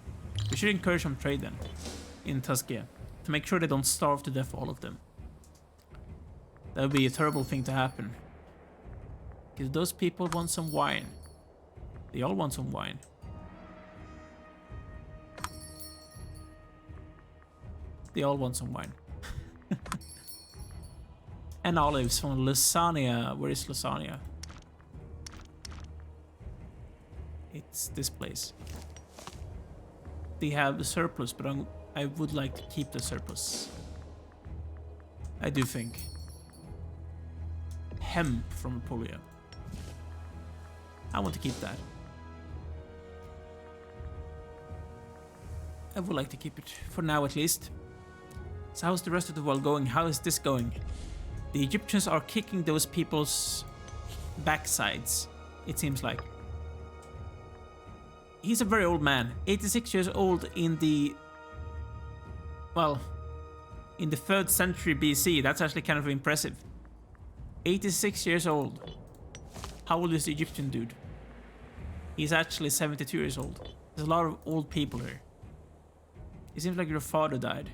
we should encourage some trade then in Tuskia to make sure they don't starve to death, all of them. That would be a terrible thing to happen. Because those people want some wine. They all want some wine. They all want some wine. And olives from Lasagna. Where is Lasagna? It's this place. They have the surplus, but I would like to keep the surplus. I do think. Hemp from Apulia. I want to keep that. I would like to keep it, for now at least. So how's the rest of the world going? How is this going? The Egyptians are kicking those people's backsides, it seems like. He's a very old man, 86 years old in the... well, in the 3rd century BC. That's actually kind of impressive. 86 years old. How old is the Egyptian dude? He's actually 72 years old. There's a lot of old people here. It seems like your father died.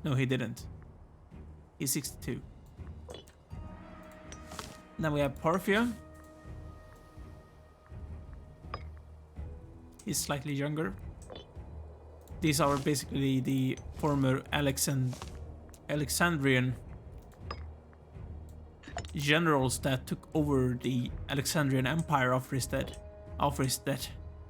No, he didn't. He's 62. Then we have Parthia. He's slightly younger. These are basically the former Alexandrian generals that took over the Alexandrian Empire after his death.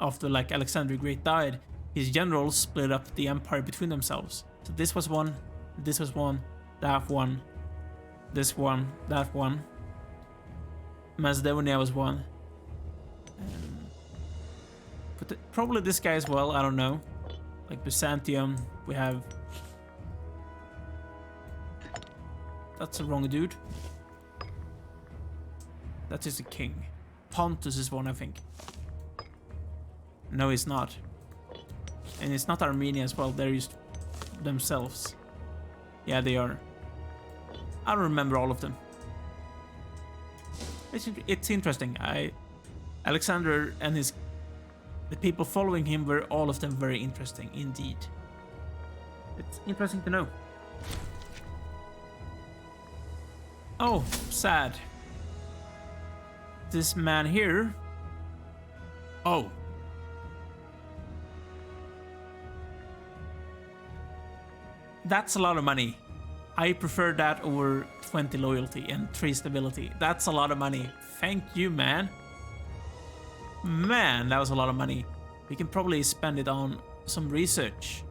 After like Alexander the Great died, his generals split up the empire between themselves. So this was one, this was one, that one, this one, that one. Macedonia was one. But probably this guy as well, I don't know. Like Byzantium, we have... That's the wrong dude. That is the king. Pontus is one, I think. No, he's not. And it's not Armenia as well, they're just themselves. Yeah, they are. I don't remember all of them. It's interesting. Alexander and the people following him were all of them very interesting indeed. It's interesting to know. Oh, sad. This man here. Oh. That's a lot of money. I prefer that over 20 loyalty and 3 stability. That's a lot of money. Thank you, man. Man, that was a lot of money. We can probably spend it on some research.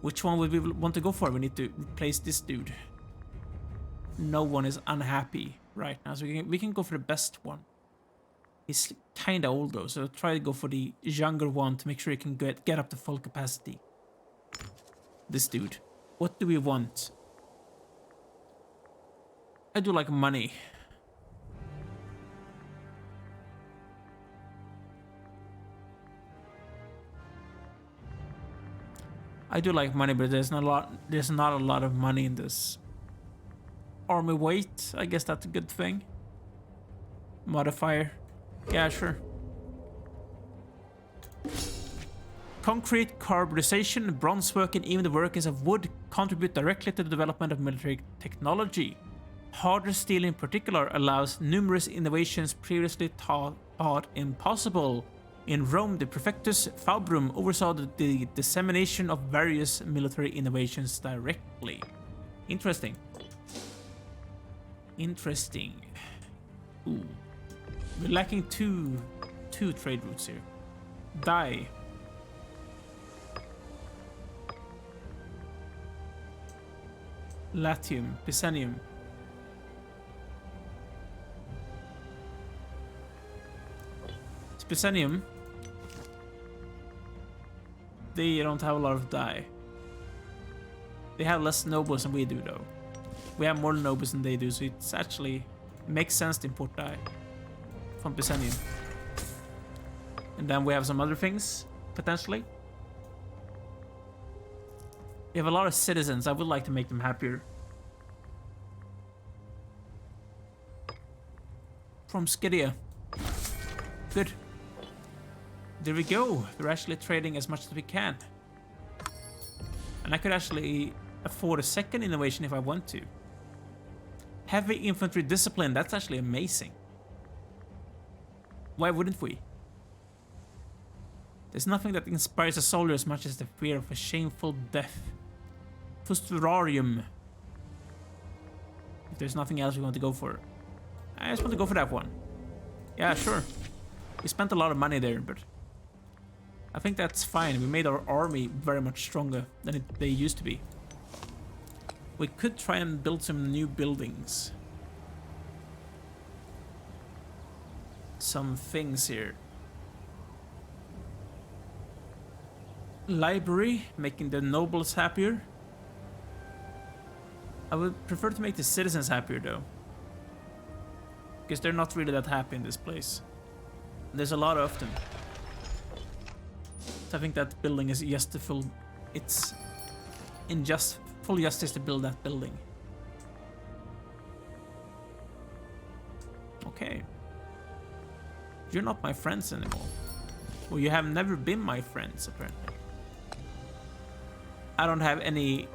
Which one would we want to go for? We need to replace this dude. No one is unhappy right now, so we can go for the best one. He's kinda old though, so try to go for the younger one to make sure he can get up to full capacity. This dude. What do we want? I do like money. I do like money, but there's not a lot of money in this. Army weight, I guess that's a good thing. Modifier. Yeah, sure. Concrete, carbonization, bronze work, and even the workings of wood contribute directly to the development of military technology. Harder steel in particular allows numerous innovations previously thought impossible. In Rome, the Prefectus Fabrum oversaw the dissemination of various military innovations directly. Interesting. Interesting. Ooh. We're lacking two trade routes here. Dye. Latium, Byzantium. It's Byzantium. They don't have a lot of dye. They have less nobles than we do though. We have more nobles than they do, so it's actually makes sense to import dye from Byzantium. And then we have some other things, potentially. We have a lot of citizens. I would like to make them happier. from Skydia. Good. There we go. We're actually trading as much as we can. And I could actually afford a second innovation if I want to. Heavy infantry discipline, that's actually amazing. Why wouldn't we? There's nothing that inspires a soldier as much as the fear of a shameful death. Fusterarium. If there's nothing else we want to go for. I just want to go for that one. Yeah, sure. We spent a lot of money there, but I think that's fine. We made our army very much stronger than they used to be. We could try and build some new buildings. Some things here. Library, making the nobles happier. I would prefer to make the citizens happier though. Because they're not really that happy in this place. There's a lot of them. So I think that building is just the full... It's in just full justice to build that building. Okay. You're not my friends anymore. Well, you have never been my friends, apparently. I don't have any...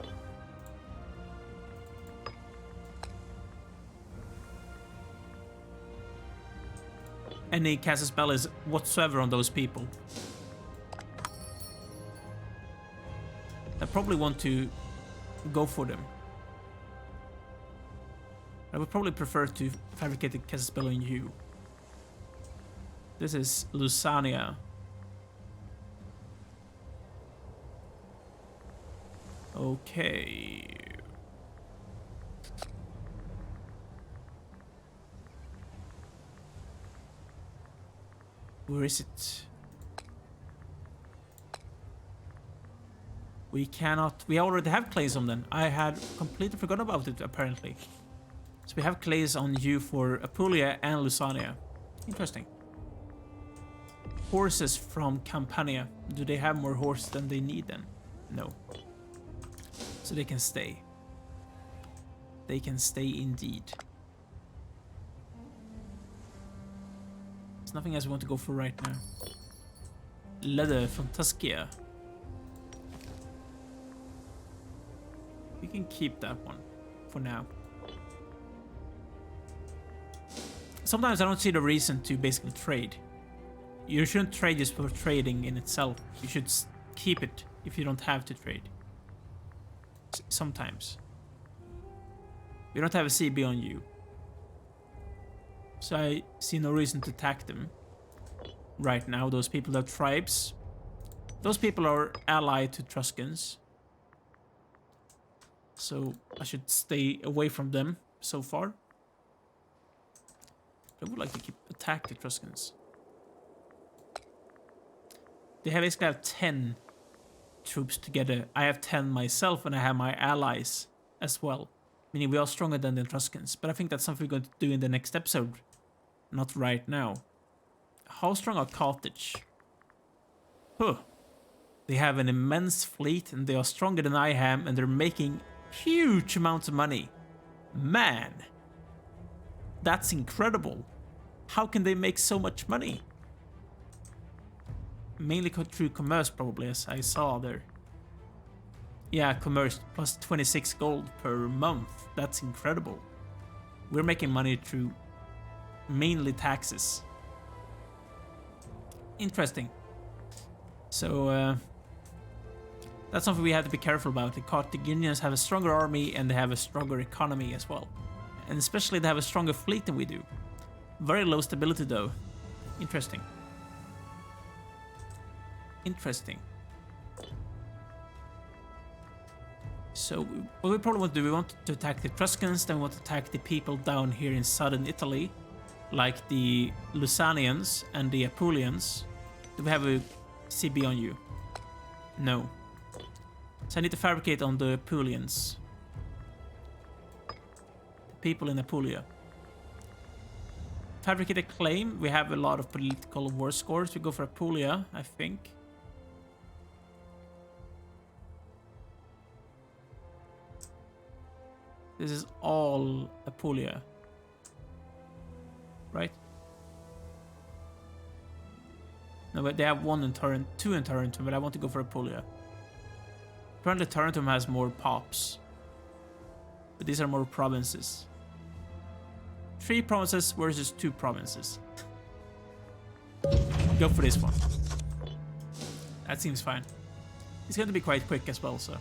any casus bellis whatsoever on those people. I probably want to go for them. I would probably prefer to fabricate a casus belli on you. This is Lusania. Okay. Where is it? We cannot... We already have clays on them. I had completely forgotten about it, apparently. So we have clays on you for Apulia and Lusania. Interesting. Horses from Campania. Do they have more horses than they need then? No. So they can stay. They can stay indeed. There's nothing else we want to go for right now. Leather from Tuskia. We can keep that one for now. Sometimes I don't see the reason to basically trade. You shouldn't trade just for trading in itself. You should keep it if you don't have to trade. Sometimes. We don't have a CB on you. So I see no reason to attack them. Right now, those people have tribes. Those people are allied to Etruscans. So I should stay away from them so far. I would like to keep attack the Etruscans. They basically have 10 troops together. I have 10 myself and I have my allies as well. Meaning we are stronger than the Etruscans. But I think that's something we're going to do in the next episode. Not right now. How strong are Carthage? Huh. They have an immense fleet and they are stronger than I am and they're making huge amounts of money. Man. That's incredible. How can they make so much money? Mainly through commerce probably, as I saw there. Yeah, commerce plus 26 gold per month. That's incredible. We're making money through mainly taxes. Interesting. So, that's something we have to be careful about. The Carthaginians have a stronger army and they have a stronger economy as well. And especially they have a stronger fleet than we do. Very low stability though. Interesting. Interesting. So what we probably want to do, we want to attack the Etruscans, then we want to attack the people down here in southern Italy, like the Lusanians and the Apulians. Do we have a CB on you? No. So I need to fabricate on the Apulians. People in Apulia. Fabricate a claim. We have a lot of political war scores. We go for Apulia, I think. This is all Apulia. Right? No, but they have 1 in Torrent, 2 in Torrentum, but I want to go for Apulia. Apparently Torrentum has more pops. But these are more provinces. 3 provinces versus 2 provinces. Go for this one. That seems fine. It's going to be quite quick as well, so.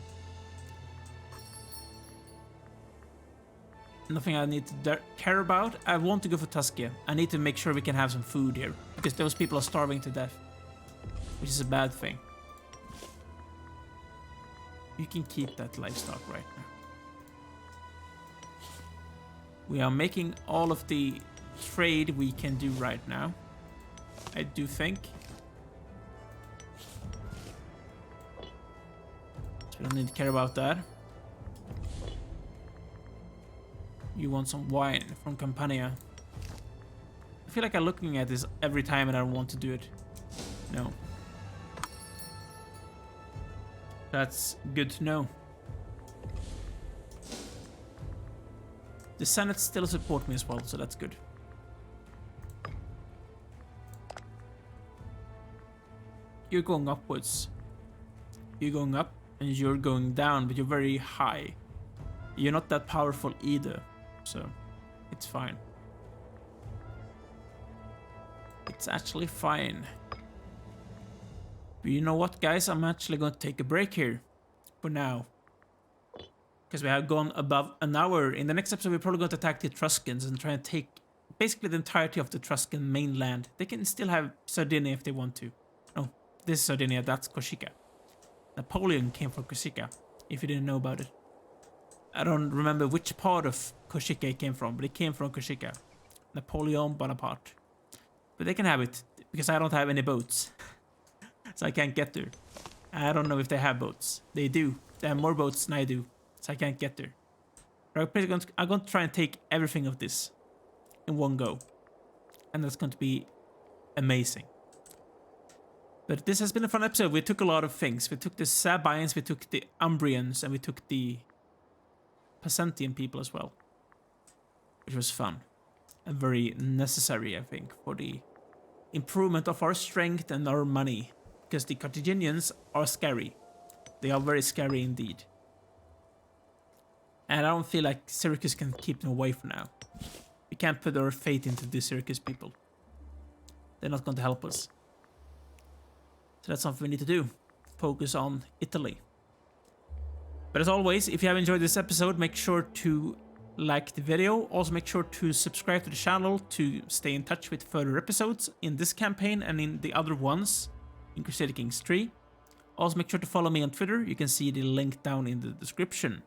Nothing I need to care about. I want to go for Tuskia. I need to make sure we can have some food here. Because those people are starving to death. Which is a bad thing. You can keep that livestock right now. We are making all of the trade we can do right now. I do think. So we don't need to care about that. You want some wine from Campania. I feel like I'm looking at this every time and I don't want to do it. No. That's good to know. The Senate still support me as well, so that's good. You're going upwards. You're going up and you're going down, but you're very high. You're not that powerful either, so it's fine. It's actually fine. But you know what, guys? I'm actually going to take a break here for now. Because we have gone above an hour. In the next episode, we're probably going to attack the Etruscans and try and take basically the entirety of the Etruscan mainland. They can still have Sardinia if they want to. Oh, this is Sardinia, that's Corsica. Napoleon came from Corsica, if you didn't know about it. I don't remember which part of Corsica it came from, but it came from Corsica. Napoleon Bonaparte. But they can have it, because I don't have any boats. So I can't get there. I don't know if they have boats. They do. They have more boats than I do. So I can't get there. But I'm going to try and take everything of this in one go. And that's going to be amazing. But this has been a fun episode. We took a lot of things. We took the Sabines, we took the Umbrians, and we took the Pacentian people as well. Which was fun. And very necessary, I think, for the improvement of our strength and our money. Because the Carthaginians are scary. They are very scary indeed. And I don't feel like Syracuse can keep them away for now. We can't put our faith into the Syracuse people. They're not going to help us. So that's something we need to do. Focus on Italy. But as always, if you have enjoyed this episode, make sure to like the video. Also make sure to subscribe to the channel to stay in touch with further episodes in this campaign and in the other ones in Crusader Kings 3. Also make sure to follow me on Twitter. You can see the link down in the description.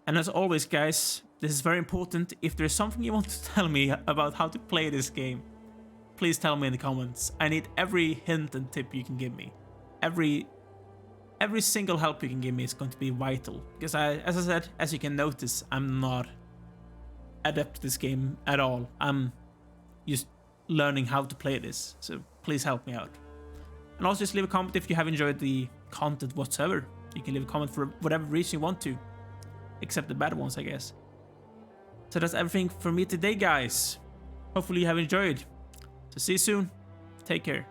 And as always, guys, this is very important. If there's something you want to tell me about how to play this game, please tell me in the comments. I need every hint and tip you can give me. Every single help you can give me is going to be vital. Because as I said, as you can notice, I'm not adept to this game at all. I'm just learning how to play this. So please help me out. And also just leave a comment if you have enjoyed the content whatsoever. You can leave a comment for whatever reason you want to. Except the bad ones, I guess. So that's everything for me today, guys. Hopefully you have enjoyed. So see you soon. Take care.